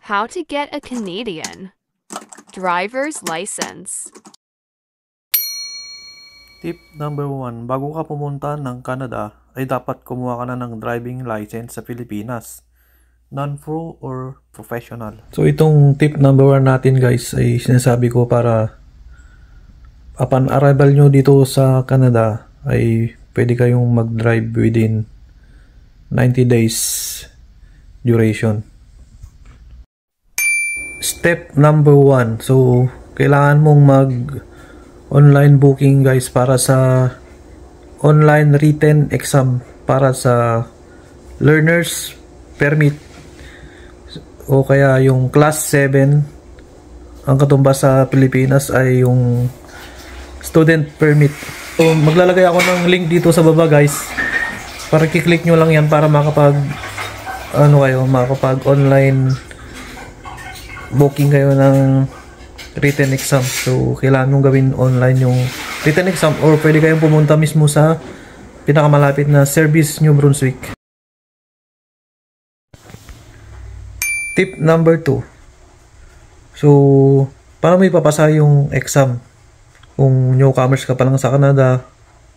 How to get a Canadian driver's license. Tip number 1. Bago ka pumunta ng Canada, ay dapat kumuha ka na ng driving license sa Pilipinas. Non-pro or professional. So itong tip number 1 natin guys ay sinasabi ko para upon arrival nyo dito sa Canada ay pwede kayong mag-drive within 90 days duration. Step number 1. So kailangan mong online booking guys para sa online written exam para sa learner's permit o kaya yung class 7. Ang katumbas sa Pilipinas ay yung student permit. So maglalagay ako ng link dito sa baba guys, para kiklik nyo lang yan para makapag online booking kayo ng written exam. So kailangan mong gawin online yung written exam or pwede kayong pumunta mismo sa pinakamalapit na service New Brunswick. Tip number 2. So paano mo ipapasa yung exam kung newcomers ka pa lang sa Canada,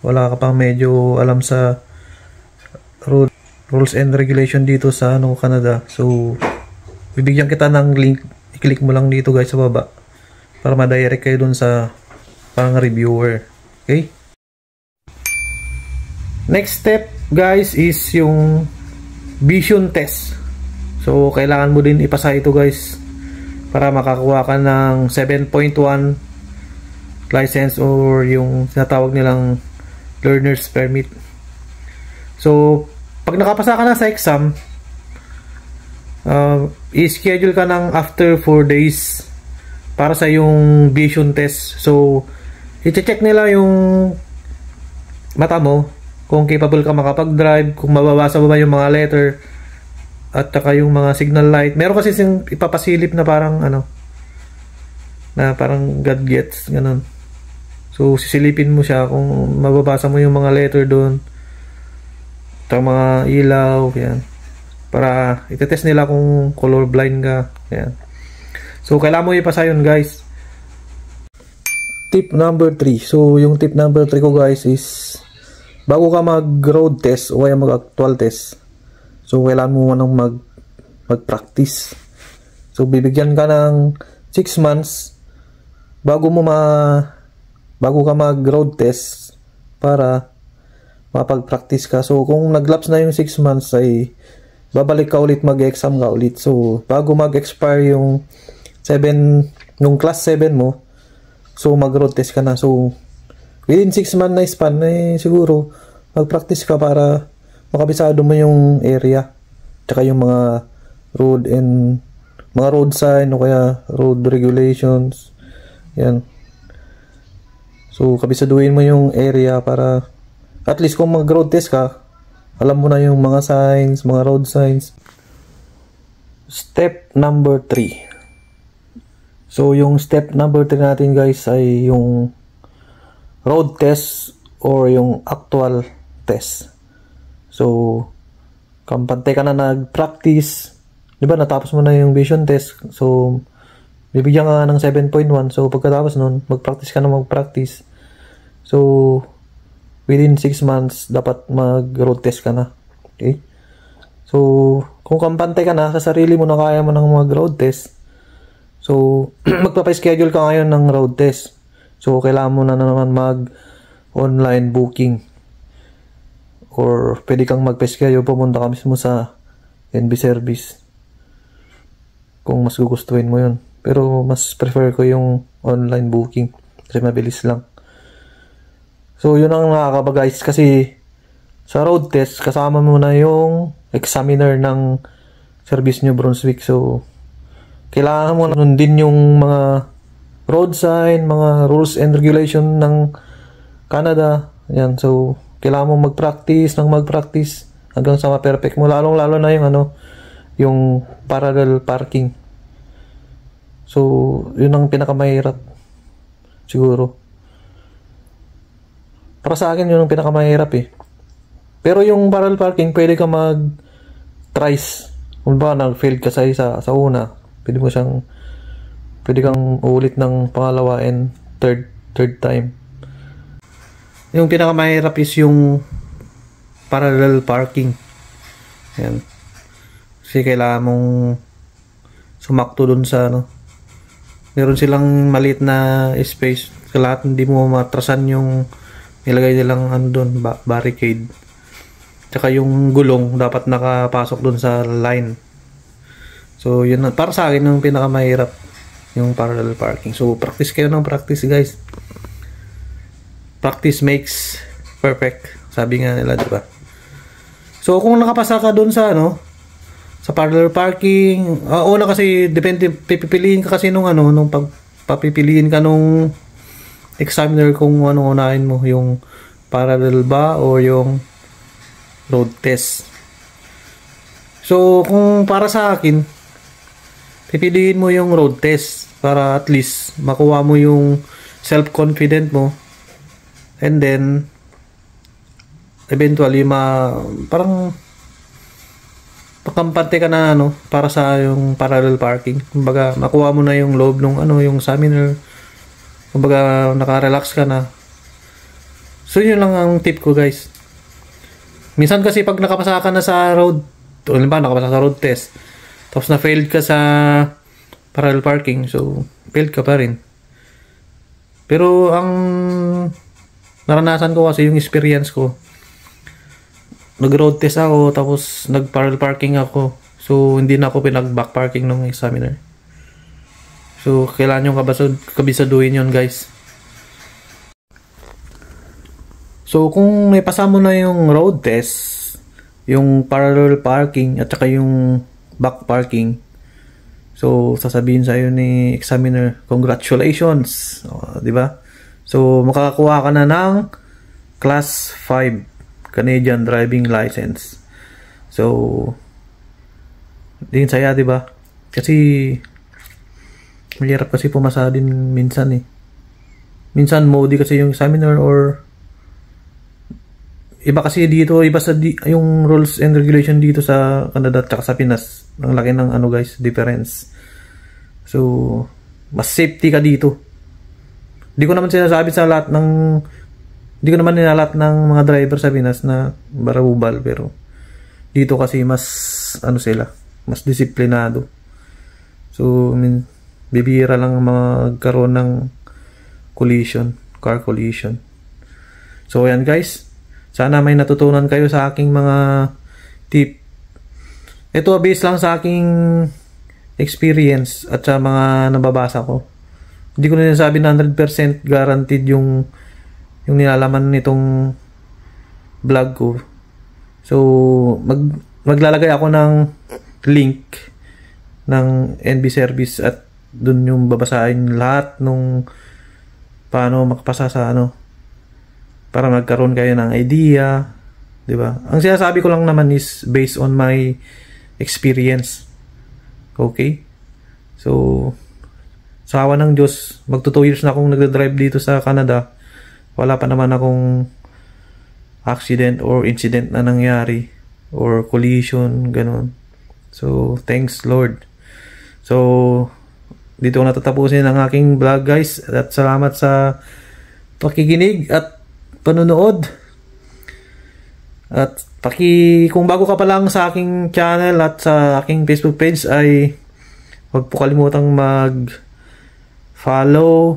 wala ka pang medyo alam sa rules and regulation dito sa Canada. So bibigyan kita ng link, i-click mo lang dito guys sa baba para ma-direct kayo dun sa pang reviewer. Okay? Next step guys is yung vision test. So kailangan mo din ipasa ito guys para makakuha ka ng 7.1 license or yung tinatawag nilang learner's permit. So pag nakapasa ka na sa exam, i-schedule ka ng after 4 days para sa yung vision test. So i-check nila yung mata mo kung capable ka makapag-drive, kung mababasa mo ba yung mga letter at saka yung mga signal light. Meron kasi siyang ipapasilip na parang na parang gadgets ganun. So sisilipin mo siya kung mababasa mo yung mga letter doon, at mga ilaw yan, para itetest nila kung color blind ka yan. So kailangan mo ipasa yun guys. Tip number 3. So yung tip number 3 ko guys is bago ka mag road test o kaya mag actual test, so kailangan mo nang mag-practice. So bibigyan ka ng 6 months bago ka mag road test para mapag-practice ka. So kung naglaps na yung 6 months ay babalik ka ulit, mag-exam ka ulit. So bago mag-expire yung nung class 7 mo, so mag-road test ka na. So within 6 months na span siguro mag-practice ka para makabisado mo yung area tsaka yung mga road sign o kaya road regulations yan. So kabisaduhin mo yung area para at least kung mag-road test ka, alam mo na yung mga signs, mga road signs. Step number 3. So yung step number 3 natin guys ay yung road test or yung actual test. So kampante ka na nag-practice, di ba natapos mo na yung vision test, so bibigyan ka ng 7.1. so pagkatapos nun mag-practice ka na mag-practice. So within 6 months dapat mag-road test ka na. Okay? So kung kampante ka na sa sarili mo na kaya mo ng mag-road test, so magpapa-schedule ka ngayon ng road test. So kailangan mo na naman mag-online booking or pwede kang mag-schedule, pumunta ka mismo sa NB service kung mas gugustuhin mo yun. Pero mas prefer ko yung online booking kasi mabilis lang. So yun ang nakakaba guys, kasi sa road test kasama mo na yung examiner ng service New Brunswick. So kailangan mo nun din yung mga road sign, mga rules and regulation ng Canada yan. So kailangan mo mag-practice hanggang sa ma-perfect mo, lalong-lalo na yung yung parallel parking. So yun ang pinakamahirap siguro. Para sa akin yun ang pinakamahirap Pero yung parallel parking pwede ka mag-tries. Kung ba nag-fail ka sa una, Pwede kang uulit ng pangalawa and third time. Yung pinakamahirap is yung parallel parking. Ayan. Kasi kailangan mong sumakto dun sa ano. Meron silang maliit na space. Kailangan hindi mo matrasan yung nilagay nilang ano dun, barricade. Tsaka yung gulong dapat nakapasok dun sa line. So yun, para sa akin yung pinakamahirap yung parallel parking. So practice kayo ng practice, guys. Practice makes perfect, sabi nga nila, diba? So kung nakapasa ka dun sa ano, sa parallel parking, una kasi depende, pipiliin ka kasi nung papipiliin ka nung examiner kung ano unahin mo, yung parallel ba o yung road test. So kung para sa akin, pipiliin mo yung road test para at least makuha mo yung self-confident mo, and then eventually parang pakampante ka na ano para sa yung parallel parking. Kumbaga makuha mo na yung loob ng yung examiner. Kumbaga naka-relax ka na. So yun lang ang tip ko, guys. Minsan kasi pag nakapasa ka na sa road, nakapasa sa road test, tapos na-failed ka sa parallel parking, so failed ka pa rin. Pero ang naranasan ko kasi yung experience ko, nag-road test ako, tapos nag-parallel parking ako. So, hindi na ako pinag-back parking ng examiner. So, kailangan nyo kabisaduhin yun, guys. So, kung may pasa mo na yung road test, yung parallel parking, at saka yung back parking, so, sasabihin sa'yo ni examiner, congratulations! O, diba? So, makakakuha ka na ng Class 5 Canadian Driving License. So, din saya, diba? Kasi, mahirap kasi pumasa din minsan eh. Minsan, modi kasi yung examiner or iba kasi dito, yung rules and regulation dito sa Canada at sa Pinas. Ang laki ng guys, difference. So, mas safety ka dito. Hindi ko naman sinasabi sa lahat hindi ko naman nilalat ng mga driver sa Pinas na barabubal, pero dito kasi mas sila, mas disiplinado. So, bibihira lang magkaroon ng car collision. So, ayan guys. Sana may natutunan kayo sa aking mga tip. Ito based lang sa aking experience at sa mga nababasa ko. Hindi ko na sinasabi na 100% guaranteed yung nilalaman nitong vlog ko. So, maglalagay ako ng link ng NB service at dun yung babasahin lahat nung paano makapasa sa para magkaroon kayo ng idea, di ba? Ang sinasabi ko lang naman is based on my experience. Okay? So, sa awa ng Diyos, magto 2 years na akong nagdadrive dito sa Canada. Wala pa naman akong accident or incident na nangyari or collision, ganun. So, thanks Lord. So, dito ko natatapusin ang aking vlog, guys. At salamat sa pakikinig at panonood. At kung bago ka pa lang sa aking channel at sa aking Facebook page, ay huwag po kalimutang mag-follow,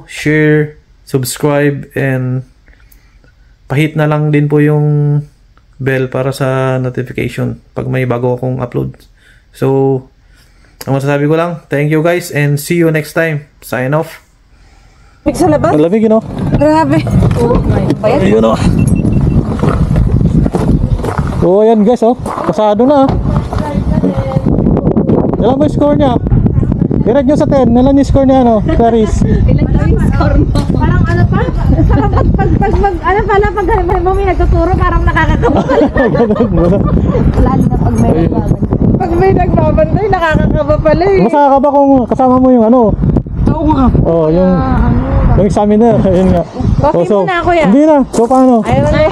share, subscribe, and pahit na lang din po yung bell para sa notification pag may bago akong upload. So, ang masasabi ko lang, thank you guys and see you next time. Sign off. Sa labas? Malamig, Grabe. Oh my God. Ayun, oh, ayan guys, pasado na. Ilan ba yung score niya? I-rate nyo sa 10. Ilan yung score niya, Clarice? Ilan yung score mo? Parang pag may nagtuturo, parang nakakakaba pala. Lalo na pag may nagbabantay, nakakakaba pala eh. Masaka ka ba kung kasama mo yung Oo nga. Oh, yung examiner. Ayun nga. Coffee muna ako yan. Hindi na. So, paano? Ayaw na.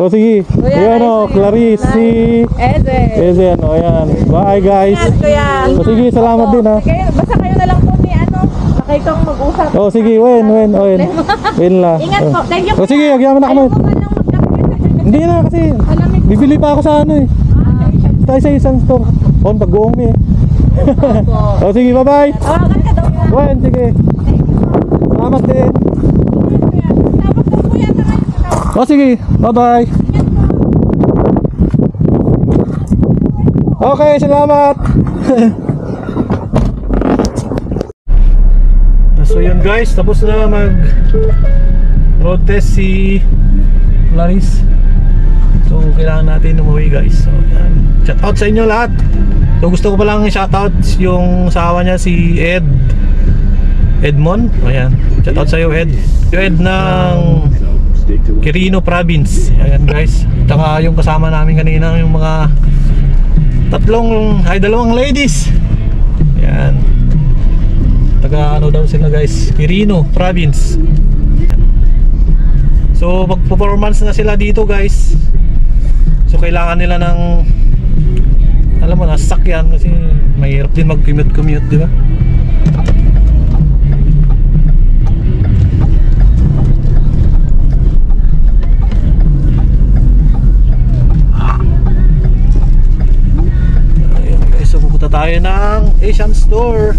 O sige. Kuya, Ayan o, nice. Clarice, si Eze. ano, ayan. Bye guys. Ingat, kuya. O sige, salamat din ha. Sige, basta kayo na lang po ni Lakay kang mag-usap. O sige, Wen la. Ingat po. Thank you. O sige, agyaman na kami. Ayaw mo ba nang magkakit? Hindi na kasi Malamig. bibili pa ako sa ano eh. Tayo sa isang store. On pag-uong eh. Opo. O sige, bye-bye. Tawagan ka daw. Wen, sige. Salamat din. Tapos daw po yata kayo. O sige, bye-bye. Okay, salamat. So yun guys, tapos na mag road test si Clarice. So kailangan natin umuwi guys. So yan. Shout out sa inyo lahat. So gusto ko palang shout out yung asawa niya si Edmond. Ayan. Shout out sa iyo Ed. Yung Ed ng Quirino Province. Ayan guys. Tsaka yung kasama namin kanina yung mga dalawang ladies. Ayan. Taga ano daw sila guys, Quirino Province. So mag-performance na sila dito guys. So kailangan nila ng alam mo na sasakyan kasi mahirap din mag-commute, di ba? Ayan guys, so pupunta tayo ng Asian Store.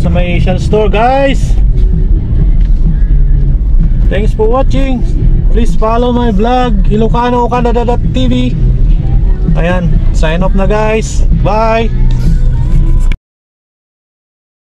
Sa may Asian Store guys. Thanks for watching. Please follow my vlog Ilocano Canada.tv. Ayan, sign off na guys. Bye.